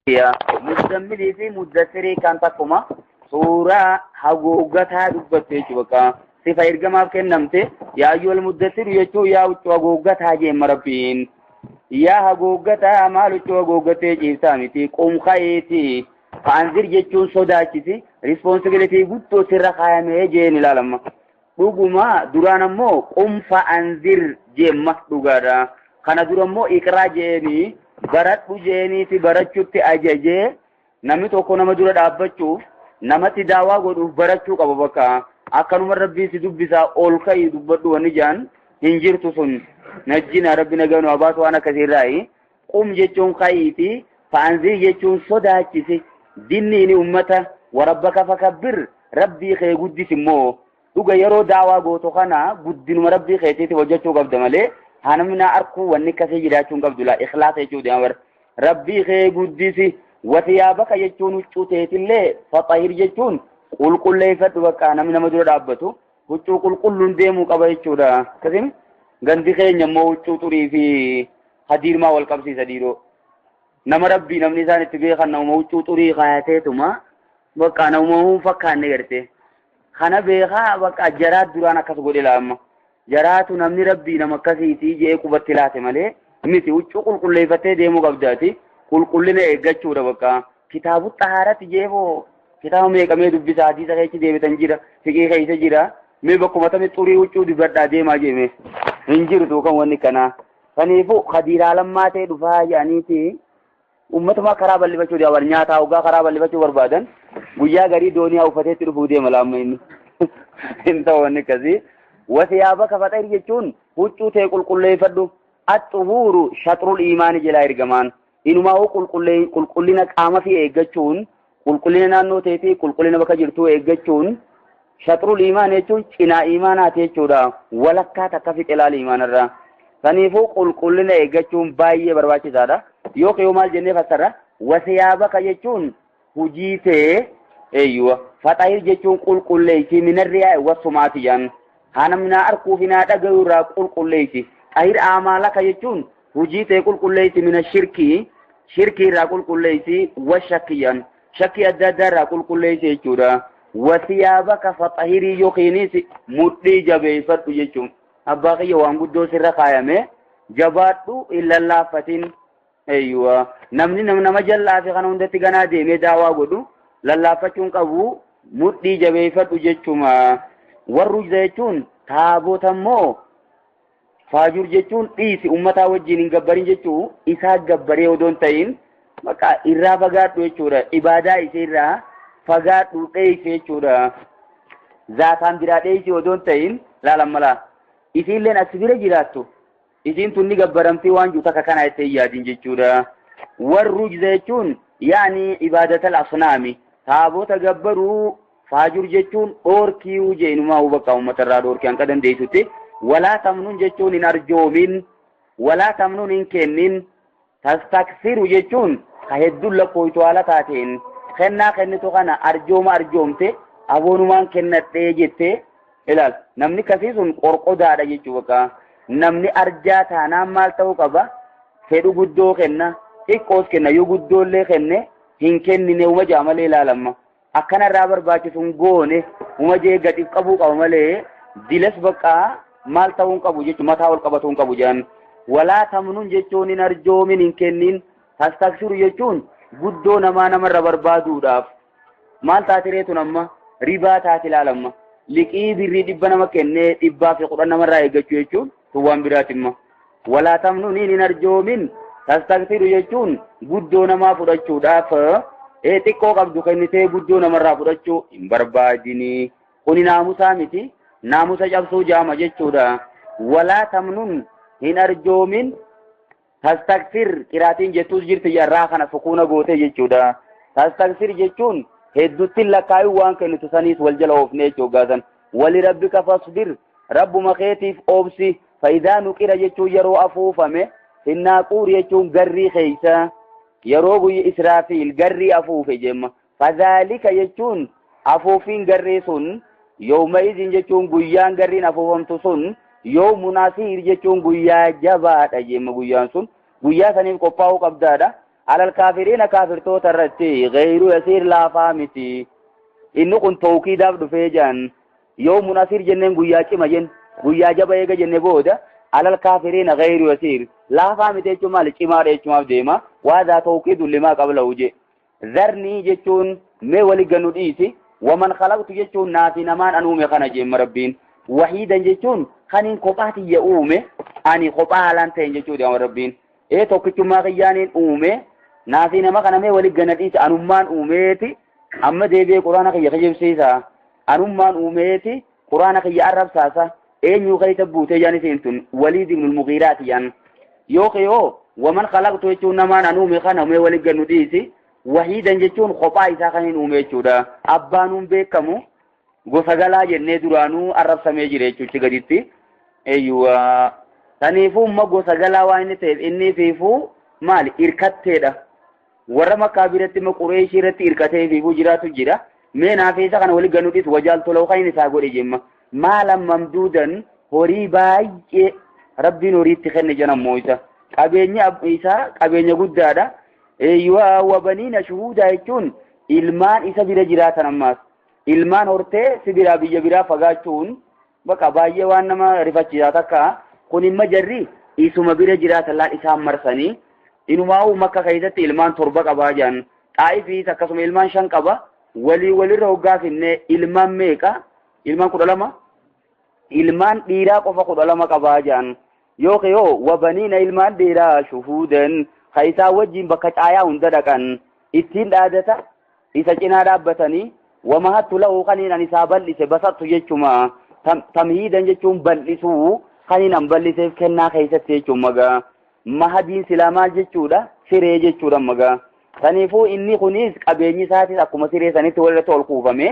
يا مزملي في مدثري كان تكما سورة حقوقتها دبتي شبكا صفة إرجما كنمتي يا أيها المدثر يجو يا حقوقتها جيم ربين يا حقوقتها مالو حقوقتي جيسامتي قوم خيتي فانزر جيتون صداكتي responsibility guddo sirra khayame jeen ilalama duguma duranammo qum fa anzir jemma dugada kana durammo iqra jeeni baradhu jeeni ti barachutti ajaje namni tokko nama dura dhaabbachuuf namatti daawaa godhuuf barachuu qaba bakka akkanuma rabbii si dubbisa ol kay dubbadhu wani jaan hinjirtu sun najjina rabbi naganu abaatu wana kasirrai qum jechuun khayiti fa anzir jechuun sodaachisi dinni ni ummata وربك فكبر ربي خي قدس مو دوغا يرو دعوا غوتو خنا قدن ربي خيتي وجهتو قبد ملي هانمنا اركو ونكسي جداچون قبد لا اخلاص يچو ديامر ربي خي قدس وثيابك يچون وچوتيت لي فطهير يچون قل قل ليفت بقى نمنا مدر دابتو وچو قل قل ديمو قبا يچو دا كسم غندي خي نمو وچو تري في حدير ما والقبسي سديرو نم ربي نمني سان تبي خنا وچو تري خايتهما بقى نومه فكان نغرته خنا بيخا بقى جرات درانا كس غودي لام جرات نمني ربي نمكسيتي جي قبتلات ملي متي وچو قل ليفته ديمو قبداتي قل نه اگچو بقى كتاب الطهارة جيبو كتاب مي كمي دبي حديث كاي ديبه تنجيرا فقيه كاي تجيرا مي بكو متى توري وچو دبدا ديما جيمي انجير تو كان وني كنا فنيفو خدير لما تي دفا يعني تي ummata ma karaa bal'ifachuu yaa wal nyaata ugaa karaa bal'ifachuu barbaadan guyyaa garii dooniyaa ufateetti dhufuu deema laammayni inta wanni kasi wasiyaabaka faxayri jechuun huccuu ta'e qulqulleeffadhu at-tuhuuru shatrul iimaani jala ergamaan inumaa qulqullina qaama fi eeggachuun qulqullina naannoo ta'e fi qulqullina bakka jirtuu eeggachuun shatrul iimaan jechuun cinaa iimaanaati jechuudha walakkaa takka fi xilaal iimaanarraa saniifuu qulqullina eeggachuun baay'ee barbaachisaadha يوك يوم الجنة فسرة وثيابك يجون هجيته أيوة فتاير يجون كل ليشي من الرياء والسمات جان هانا من أركو فينا تجورا كل ليشي أهير أعمالك يجون هجيته كل ليشي من الشركي شركي را كل ليشي والشكيان شكي الدار را كل ليشي يجورا وثيابك فتاير يوكينيس مدي جبه فتو يجون أباقي يوان قدو سر خايمه جباتو إلا الله فتين أيوة نمني نما جل في خانون دتي غنا دي مي داوا غدو للافچون قبو مدي جبيفت وجچما ورج زيتون تابوتمو فاجور جچون ديس امتا وجين غبرين جچو اسا غبري ودون تاين بقى إرا فغات وچورا عبادة إسيرا فغات وقيس وچورا ذاتان براديس ودون تاين لا لملا إسيلين أسبير جراتو إذن تني قبرمتي وانجو تككنا يتيادين جيشورا والرجز يجون يعني عبادة الأصنام تابو تقبروا فاجر جيشون أوركيو جينو ما هو بقى ومتراد أوركي أنكدن ديسوتي ولا تمنون جيشون إن أرجومين ولا تمنون إن كنين تستكثير جيشون خهدو لكويتو على تاتين خنا تغانا أرجومتي أبونمان كنت تيجيتي إلال نمني كثيسون قرقو دادا جيشو بقى namni arjaa taanaan maal ta'uu qaba fedhu guddoo kenna xiqqoos kenna yoo guddoollee kenne hin kennine uma jaa malee ilaalama akkanarraa barbaachisuun goone uma jee gadiif qabuu qaba malee dilas bakka maal ta'uun qabu jechuun mataa ol qabatuun qabu jaan walaa tamnuun jechuun hin arjoomin hin kennin tastaksiru jechuun guddoo namarra barbaaduudhaaf maal taatireetun amma ribaa taati ilaalama liqii birrii 100 nama kennee 110 namarraa eeggachuu jechuun توان براتما ولا تمنون إن أرجومين تستغفر يجون بدون ما فرجوا دافع تكو قبض خنته بدون مرة فرجوا إن بربادني كوني ناموسا متي ناموسا جابسو جامع جتشودا ولا تمنون إن أرجومين تستغفر كراتين جتوس جرت يراخنا فكونا غوته جتشودا تستغفر جتشون هدوتي لكاي وان كن تسانيس والجلوف نيچو غازن ولربك فاصبر رب مخيتيف أوبسي فإذا نقر يجو يرو أفوفمه الناقور يجو قري خيسا يرو إسرافيل قري أفوف جمع فذلك يجون أفوفين قري سن يومئذ يجون قيان قرين أفوفمت سن يوم ناسير يجون قيا جبات جمع قيان سن قيا سنين قفاو قبدادا على الكافرين كافر توترتي غير يسير لا فامتي إنه كن توكيد أبدو فيجان يوم مناصر جنن قياكي مجن قيا جبا يجا جنن بودا على الكافرين غير يسير لا فامتي جمال كمار اجمال ديما وهذا توكيد لما قبله جي ذرني جتون مي ولي قنوديسي ومن خلقت جتون نافي نمان أنومي خنجي مربين وحيدا جتون خنين قطعتي يأومي أني قطعها لانتين جتون يا مربين إيه توكيد ما غيانين أومي نافي نما خنمي ولي قنوديسي أنومان أوميتي أما ديبي قرآن خي يخجب سيسا أنومان أوميتي قرآن خي يعرب ساسا إين يوخي تبوتي جاني سينتون وليد من المغيرات يان يوخيو ومن خلقت جتون نمان أنومي خنمي ولي قنوديسي وحيدا جتون خطا إسا خنين أوميتشودا أبانون بيكمو غسغلا جنة درانو عرب سميجي ريچو چگديتي أيوة تنيفو ما غسغلا وين تيب إني فيفو مال إركتة ورما كابيرتي ما قريشي رت إركتة فيفو جراتو جرا من عفيسا كان ولي غنوديس وجالتو لو خاين ساغوري جيم مالا ممدودا هوري باي ربي نوري تخن جنا مويسا قبيني اب إيسا قبيني غدادا أيوة وبنين شهودا يكون إلمان إسا بيرا جراتا نماس إلمان هورتي سبيرا بيجا بيرا فغاچون بقى باية وانما رفاچ جاتاكا كون إما جري إسوما بيرا جراتا الله إسا مرساني إنو ماو مكا خيزت إلمان تربا قباجان طائفي تكسم إلمان شان قبا ولي روغا فيني إلمان ميكا إلمان قدلما إلمان ديرا قفا قدلما قباجان يوكيو وبنين إلمان ديرا شهودا خيسا وجين بكت آيا هنددكن ittiin dhaadata isa cinaa dhaabbatanii wamahattu lahu kaniin ani isaa bal'ise basattu jechuma tamhiidan jechuun bal'isuu kaniin an bal'iseef kennaa keessatti jechuun magaa mahadiin silaa maal jechuudha siree jechuudha magaa saniifuu inni kunis qabeenyi isaatis akkuma siree sanitti walirratti ol kuufame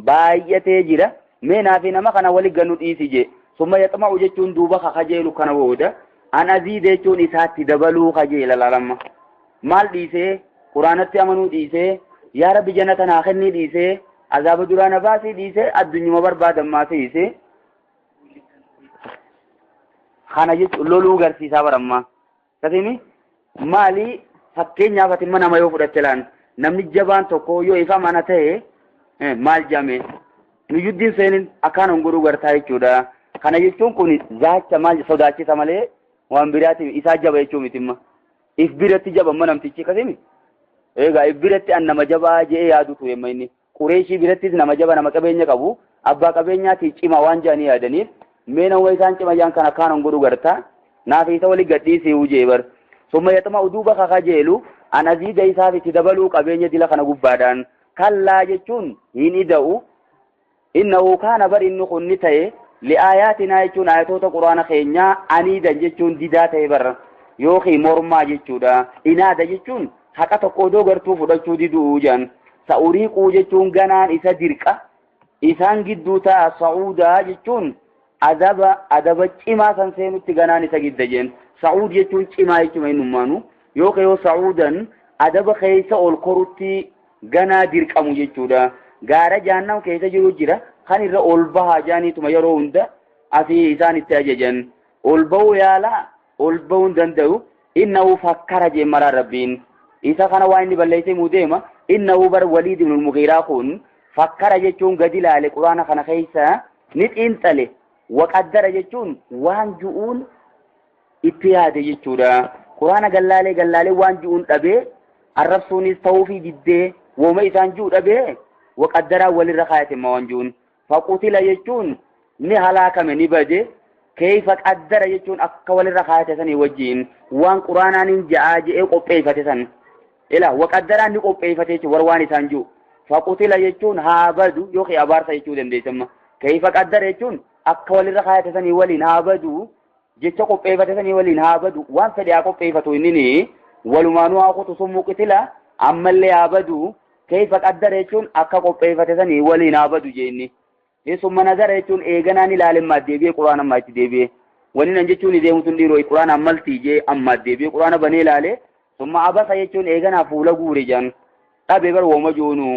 baay'atee jira mee naafi nama kana wali gannu dhiisi je summa yaxma'u jechuun duuba kajeelu kana booda an aziide jechuun isaatti dabaluu kajeela lalamma maal dhiisee quraanatti amanuu dhiisee yaa rabbi jannata naa kenni dhiisee azaaba duraana baasii dhiisee addunyuma barbaadan maasee kana jechuun loluu garsiisaa barammaa kasini maali fakkeenyaaf ati nama yoo fudhatte laan namni jabaan tokko yoo ifa mana ta'e maal jame nu yuddiin seenin akkaan hongoruu gartaa jechuudha kana jechuun kun zaacha maal sodaachisa malee waan biraatiif isaa jaba jechuun mitimma if biratti jaba namtichi kasini egaa if biratti an nama jabaa jee yaadutu yemma inni qureeshii birattis nama jaba nama qabeenya qabu abbaa qabeenyaati cima waan jaanii yaadaniif mee nama isaan cima jaan kana akkaan hongoruu gartaa naaf isa wali gadhiisee ujee bar summa yaxma uduuba kakajeelu an aziida isaaf itti dabaluu qabeenya dila kana gubbaadhaan kallaa jechuun hin ida'u innahu kaana bar inni kunni ta'e li'aayaatinaa jechuun ayatoota quraana keenyaa aniidan jechuun didaa ta'e bar yookiin mormaa jechuudha inaada jechuun haqa tokko odoo gartuu fudhachuu diduu jaan sa'uriiquu jechuun ganaan isa dirqa isaan gidduu ta'a sa'uudaa jechuun adaba cimaa san seenutti ganaan isa gidda jeen sa'uud jechuun cimaa jechuudha innummaanu yookiin yoo sa'uudan adaba keessa ol korutti ganaa dirqamu jechuudha gaara jahannam keessa jiru jira kan irra ol bahaa jaaniituma yeroo hunda asii isaan itti ajajan ol bahuu yaala ol bahuu danda'u innahu fakkara jeen maraa rabbiin isa kana waa inni balleessee muudeema innahu bar waliid ibn al-mughiraa kun fakkara jechuun gadi laale quraana kana keessa ni xiinxale waqaddara jechuun waan ju'uun itti yaade jechuudha quraana gallaalee waan ju'uun dhabee arrabsuunis ta'uufii diddee wooma isaan ju'u dhabee waqaddaraa walirra kaayatemma waan ju'uun faqutila jechuun ni halaakame ni bade keeyfa qaddara jechuun akka walirra kaayate sanii wajjiin waan quraanaanin ja'aa je'ee qopheeffate san ila waqaddaraan ni qopheeffate jechuun war waan isaan ju'u faqutila jechuun haa badu yookiin abaarsa jechuu dandeessamma keeyfa qaddara jechuun akka walirra kaayate sanii waliin haa badu jecha qopheeffate sanii waliin haa badu waan fedhe haa qopheeffatu innini walumaanuu haa kutu sun muqitila ammallee haa badu keeyfa qaddara jechuun akka qopheeffate sanii waliin haa badu jeenni summa nazara jechuun eeganaan ilaale ammaa deebi'ee quraana ammaa itti deebi'ee wani nan jechuun deemutun dhiiroo quraana ammaltii jee ammaa deebi'ee quraana banee ilaale summa abasa jechuun eeganaa fuula guure jaan dhabee bar wooma joonu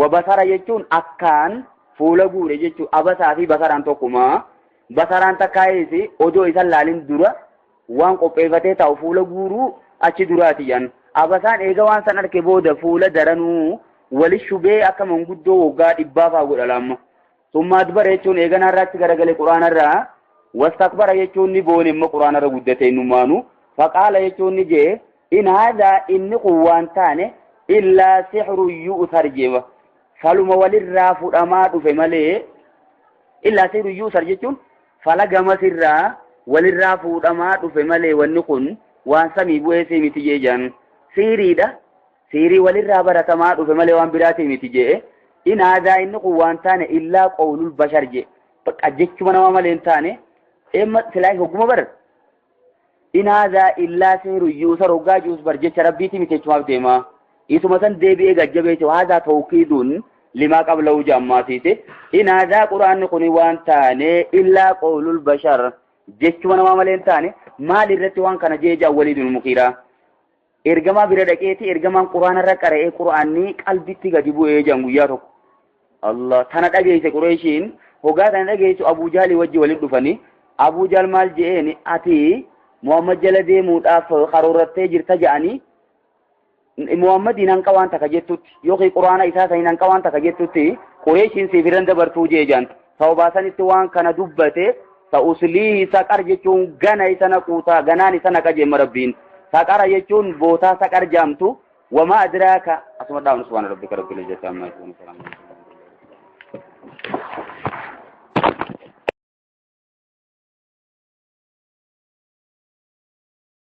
wabasara jechuun akkaan fuula guure jechuun abasaa fi basaraan tokkuma basaraan takkaayesi odoo isan laalin dura waan qopheeffatee taa'u fuula guuruu achi duraati jaan abasaan eega waan san arke booda fuula daranuu wali shubee akka manguddoo waggaa dhibbaa fa'aa godha lamma summa adbara jechuun eeganaa irraatti garagalee quraana irraa wastakbara jechuun ni boone immoo quraana irra guddate innumaanu faqaala jechuun ni jee in haadaa inni kun waan taane illaa sixru yu'thar jeema faluma walirraa fudhamaa dhufe malee illaa sixru yu'thar jechuun fala gamasirraa walirraa fuudhamaa dhufe malee wanni kun waan samii bu'ee miti jee jaan siiriidha siirii walirraa baratamaa dhufe malee waan biraati miti jee in haadaa inni kun waan taane illaa qawlul bashar jee bakka jechuma nama malee hin taane emma silaahi hogguma bar in haadaa illaa sixru yu'thar hoggaa juus bar jecha rabbiiti miti jechumaaf deema isuma san deebi'ee gajjabeete haadaa tawkiidun limaa qablahu jaammaatiite in haadaa quraanni kun waan taane illaa qawlul bashar jechuma nama malee hin taane maal irratti waan kana jeejaa waliidul mukiira ergamaa bira dhaqeeti ergamaan quraana irra qara'ee quraanni qalbitti gadi bu'ee jaan guyyaa tokko Allah tana dhageesse Qureeshiin hogaa tana dhageessu Abu Jahl wajji waliin dhufanii Abu Jahl maal je'een ati Muhammad jala deemuudhaaf qaroorattee jirta ja'anii Muhammad hinan qawaan takka jettutti yookiin quraana isaa san hinan qawaan takka jettutti Qureeshiin sifiran dabartuu jeejaan tawbaasanitti waan kana dubbate sa'uslihi saqar jechuun gana isa naquuta ganaan isa naqa jeema rabbiin saqara jechuun bootaa saqar jaamtu wama adraaka asuma dhaawun subhaana rabbika rabbil izzati amma yasifun